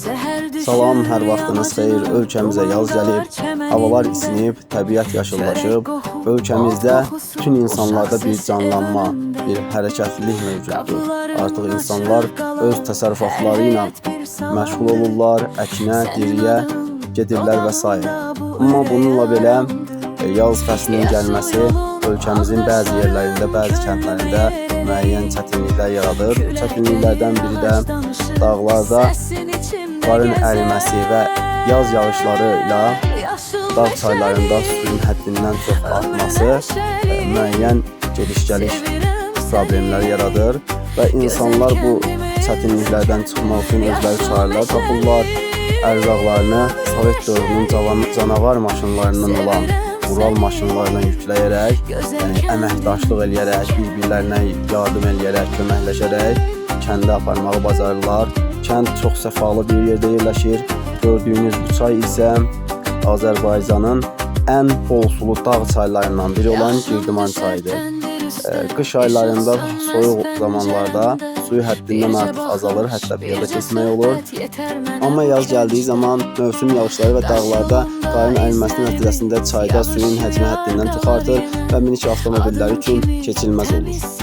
Salam, hər vaxtınız xeyir. Ölkəmizə yaz gəlib, havalar isinib, təbiət yaşıllaşıb. Ölkəmizdə bütün insanlarda bir canlanma, bir hərəkətlilik mövcuddur. Artıq insanlar öz təsərrüfatları ilə məşğul olurlar, əkinə, diriyə gedirlər və s. Amma bununla belə yaz fəslinin gəlməsi ölkəmizin bəzi yerlərində, bəzi kəndlərində müəyyən çətinliklər yaradır. Bu çətinliklərdən biri də dağlarda qarın əriməsi və yaz yağışları ilə dağ çaylarında suyun həddindən çox artması müəyyən gediş-gəliş problemləri yaradır və insanlar bu çətinliklərdən çıxmaq üçün özləri çarələr tapırlar. Ərzaqlarını Sovet dövrünün canavar maşınlarından olan Ural maşınlarına yükləyərək, əməkdaşlıq eləyərək, bir-birlərinə yardım eləyərək, köməkləşərək kəndə aparmağı bacarırlar. Kənd çox səfalı bir yerdə yerləşir. Gördüyünüz bu çay isə Azərbaycanın ən bol sulu dağ çaylarından biri olan Girdiman çayıdır. Qış aylarında, soyuq zamanlarda suyu həddindən artıq azalır, hətta piyada keçmək olur. Amma yaz gəldiyi zaman mövsüm yağışları və dağlarda qarın əriməsi nəticəsində çayda suyun həcmi həddindən çox artır və minik avtomobilləri üçün keçilməz olur.